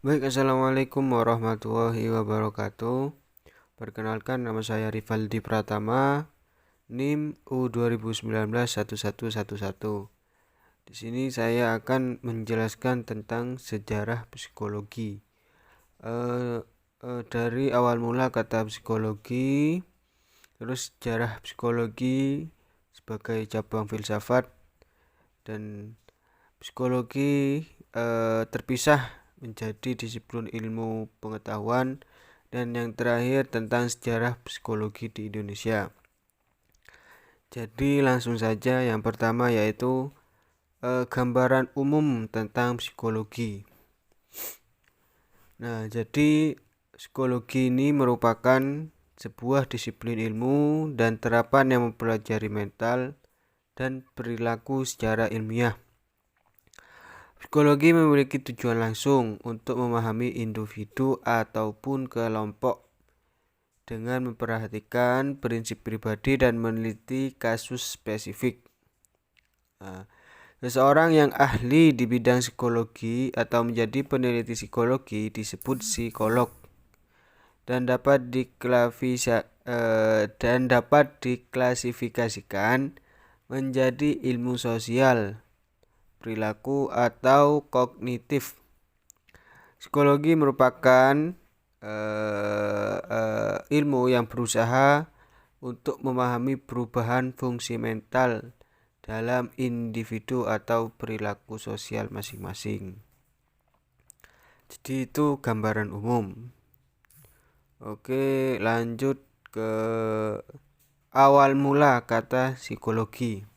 Baik, assalamualaikum warahmatullahi wabarakatuh. Perkenalkan, nama saya Rivaldi Pratama, NIM U20191111. Di sini saya akan menjelaskan tentang sejarah psikologi. Dari awal mula kata psikologi, terus sejarah psikologi sebagai cabang filsafat, dan psikologi terpisah menjadi disiplin ilmu pengetahuan, dan yang terakhir tentang sejarah psikologi di Indonesia. Jadi langsung saja, yang pertama yaitu gambaran umum tentang psikologi. Nah, jadi psikologi ini merupakan sebuah disiplin ilmu dan terapan yang mempelajari mental dan perilaku secara ilmiah. Psikologi memiliki tujuan langsung untuk memahami individu ataupun kelompok dengan memperhatikan prinsip pribadi dan meneliti kasus spesifik. Seseorang yang ahli di bidang psikologi atau menjadi peneliti psikologi disebut psikolog dan dapat diklasifikasikan menjadi ilmu sosial, perilaku, atau kognitif. Psikologi merupakan ilmu yang berusaha untuk memahami perubahan fungsi mental dalam individu atau perilaku sosial masing-masing. Jadi itu gambaran umum. Oke, lanjut ke awal mula kata psikologi.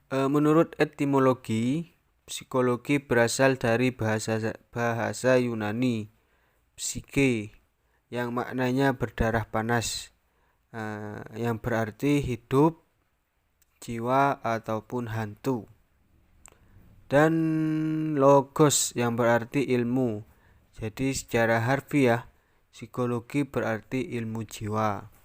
Menurut etimologi, psikologi berasal dari bahasa Yunani, psike, yang maknanya berdarah panas, yang berarti hidup, jiwa, ataupun hantu. Dan logos yang berarti ilmu. Jadi secara harfiah, psikologi berarti ilmu jiwa.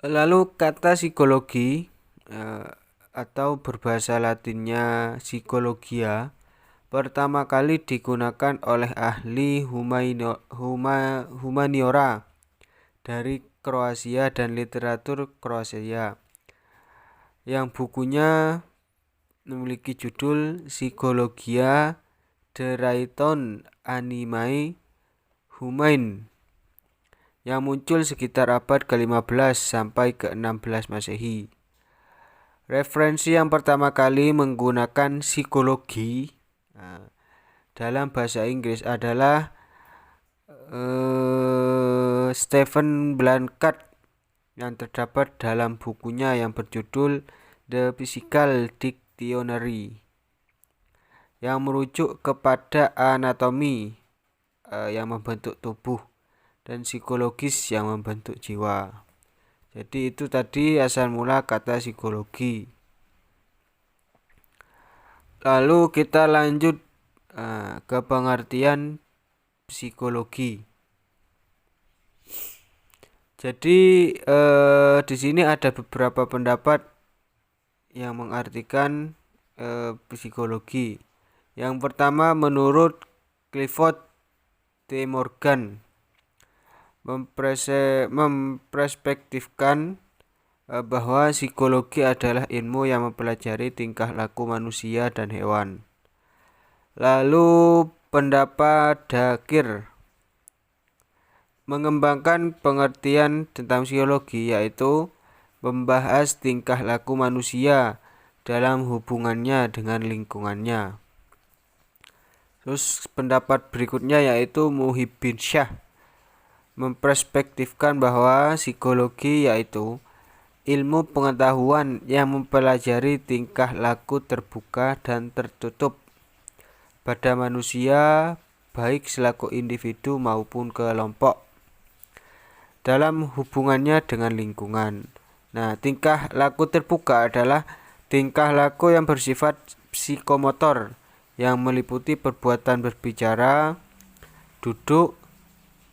Lalu kata psikologi atau berbahasa Latinnya psikologia pertama kali digunakan oleh ahli humaniora dari Kroasia dan literatur Kroasia yang bukunya memiliki judul Psychologia de Raiton Animae Humain yang muncul sekitar abad ke-15 sampai ke-16 Masehi. Referensi yang pertama kali menggunakan psikologi dalam bahasa Inggris adalah Stephen Blanchard yang terdapat dalam bukunya yang berjudul The Physical Dictionary yang merujuk kepada anatomi yang membentuk tubuh dan psikologis yang membentuk jiwa. Jadi itu tadi asal mula kata psikologi. Lalu kita lanjut ke pengertian psikologi. Jadi di sini ada beberapa pendapat yang mengartikan psikologi. Yang pertama, menurut Clifford T. Morgan, memperspektifkan bahwa psikologi adalah ilmu yang mempelajari tingkah laku manusia dan hewan. Lalu pendapat Dakir mengembangkan pengertian tentang psikologi, yaitu membahas tingkah laku manusia dalam hubungannya dengan lingkungannya. Terus pendapat berikutnya yaitu Muhyiddin Syah memperspektifkan bahwa psikologi yaitu ilmu pengetahuan yang mempelajari tingkah laku terbuka dan tertutup pada manusia, baik selaku individu maupun kelompok, dalam hubungannya dengan lingkungan. Nah, tingkah laku terbuka adalah tingkah laku yang bersifat psikomotor yang meliputi perbuatan berbicara, duduk,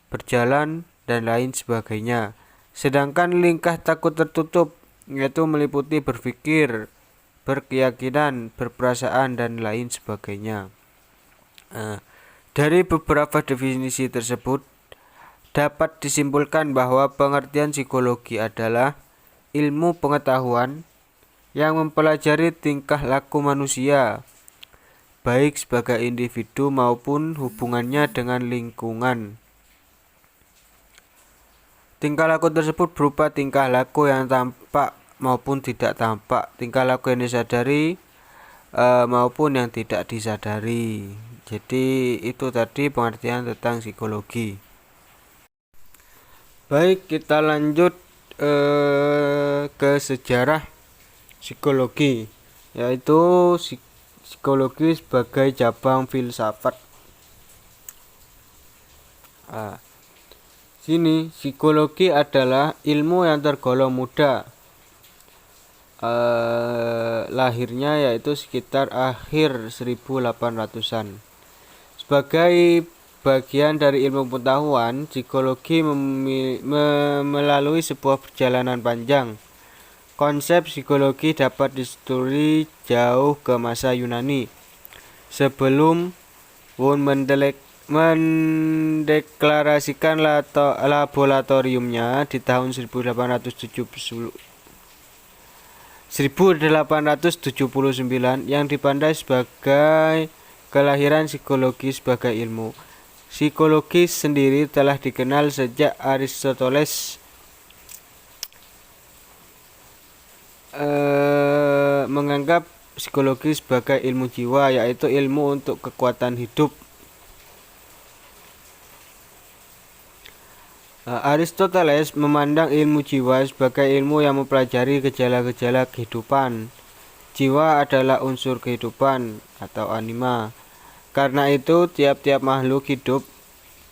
berjalan, dan lain sebagainya. Sedangkan tingkah laku tertutup yaitu meliputi berpikir, berkeyakinan, berperasaan, dan lain sebagainya. Dari beberapa definisi tersebut, dapat disimpulkan bahwa pengertian psikologi adalah ilmu pengetahuan yang mempelajari tingkah laku manusia, baik sebagai individu maupun hubungannya dengan lingkungan. Tingkah laku tersebut berupa tingkah laku yang tampak maupun tidak tampak, tingkah laku yang disadari maupun yang tidak disadari. Jadi itu tadi pengertian tentang psikologi. Baik, kita lanjut ke sejarah psikologi, yaitu psikologi sebagai cabang filsafat. Sini psikologi adalah ilmu yang tergolong muda. Lahirnya yaitu sekitar akhir 1800-an. Sebagai bagian dari ilmu pengetahuan, psikologi melalui sebuah perjalanan panjang. Konsep psikologi dapat ditelusuri jauh ke masa Yunani. Sebelum Wundt mendeklarasikan laboratoriumnya di tahun 1879 yang dipandang sebagai kelahiran psikologi sebagai ilmu. Psikologi sendiri telah dikenal sejak Aristoteles menganggap psikologi sebagai ilmu jiwa, yaitu ilmu untuk kekuatan hidup. Aristoteles memandang ilmu jiwa sebagai ilmu yang mempelajari gejala-gejala kehidupan. Jiwa adalah unsur kehidupan atau anima. Karena itu, tiap-tiap makhluk hidup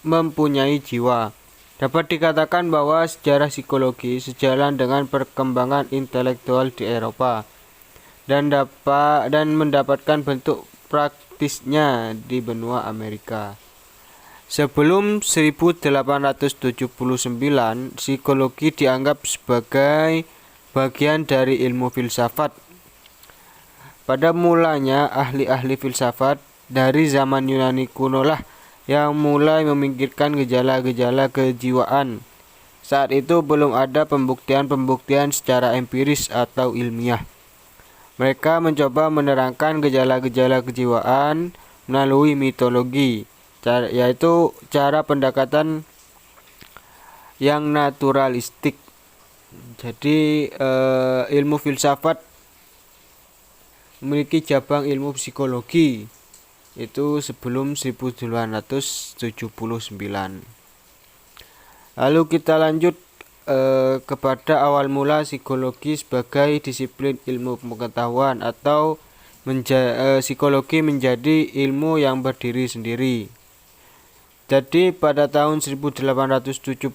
mempunyai jiwa. Dapat dikatakan bahwa sejarah psikologi sejalan dengan perkembangan intelektual di Eropa dan mendapatkan bentuk praktisnya di benua Amerika. Sebelum 1879, psikologi dianggap sebagai bagian dari ilmu filsafat. Pada mulanya, ahli-ahli filsafat dari zaman Yunani kuno lah yang mulai memikirkan gejala-gejala kejiwaan. Saat itu belum ada pembuktian-pembuktian secara empiris atau ilmiah. Mereka mencoba menerangkan gejala-gejala kejiwaan melalui mitologi, yaitu cara pendekatan yang naturalistik. Jadi ilmu filsafat memiliki cabang ilmu psikologi itu sebelum 1879. Lalu kita lanjut kepada awal mula psikologi sebagai disiplin ilmu pengetahuan atau psikologi menjadi ilmu yang berdiri sendiri. Jadi pada tahun 1879,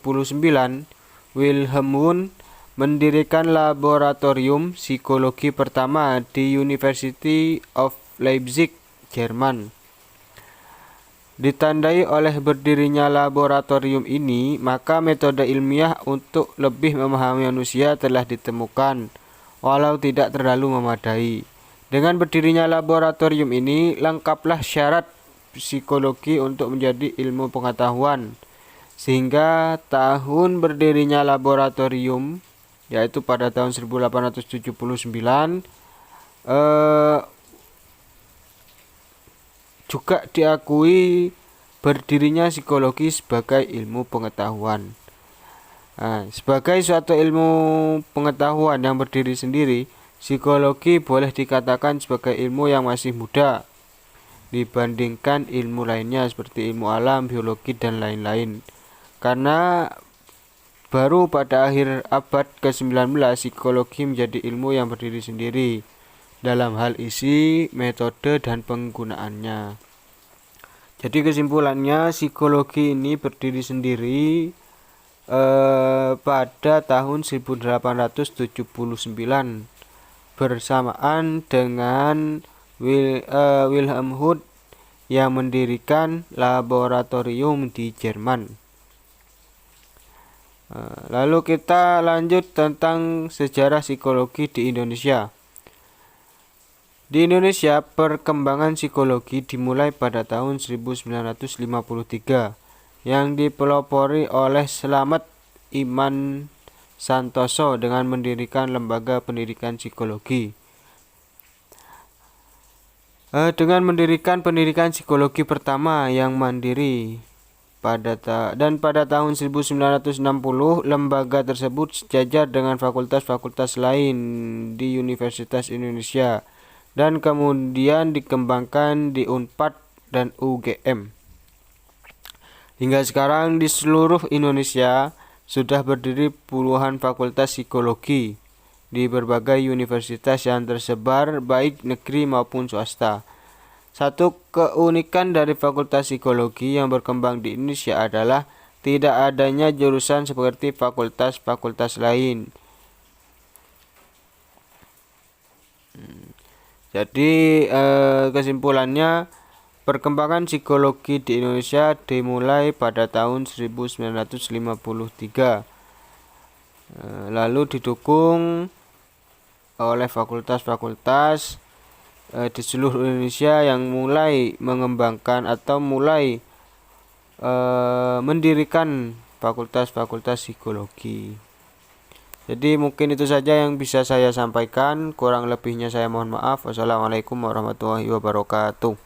Wilhelm Wundt mendirikan laboratorium psikologi pertama di University of Leipzig, Jerman. Ditandai oleh berdirinya laboratorium ini, maka metode ilmiah untuk lebih memahami manusia telah ditemukan, walau tidak terlalu memadai. Dengan berdirinya laboratorium ini, lengkaplah syarat psikologi untuk menjadi ilmu pengetahuan. Sehingga tahun berdirinya laboratorium, yaitu pada tahun 1879, juga diakui berdirinya psikologi sebagai ilmu pengetahuan. Sebagai suatu ilmu pengetahuan yang berdiri sendiri, psikologi boleh dikatakan sebagai ilmu yang masih muda dibandingkan ilmu lainnya seperti ilmu alam, biologi, dan lain-lain. Karena baru pada akhir abad ke-19 psikologi menjadi ilmu yang berdiri sendiri dalam hal isi, metode, dan penggunaannya. Jadi kesimpulannya, psikologi ini berdiri sendiri pada tahun 1879 bersamaan dengan Wilhelm Wundt yang mendirikan laboratorium di Jerman. Lalu kita lanjut tentang sejarah psikologi di Indonesia. Di Indonesia, perkembangan psikologi dimulai pada tahun 1953 yang dipelopori oleh Slamet Iman Santoso dengan mendirikan lembaga pendidikan psikologi. Dengan mendirikan pendidikan psikologi pertama yang mandiri pada tahun 1960, lembaga tersebut sejajar dengan fakultas-fakultas lain di Universitas Indonesia dan kemudian dikembangkan di Unpad dan UGM. Hingga sekarang di seluruh Indonesia sudah berdiri puluhan fakultas psikologi di berbagai universitas yang tersebar baik negeri maupun swasta. Satu keunikan dari fakultas psikologi yang berkembang di Indonesia adalah tidak adanya jurusan seperti fakultas-fakultas lain. Jadi kesimpulannya, perkembangan psikologi di Indonesia dimulai pada tahun 1953, lalu didukung oleh fakultas-fakultas di seluruh Indonesia yang mulai mengembangkan atau mulai mendirikan fakultas-fakultas psikologi. Jadi mungkin itu saja yang bisa saya sampaikan, kurang lebihnya saya mohon maaf. Wassalamualaikum warahmatullahi wabarakatuh.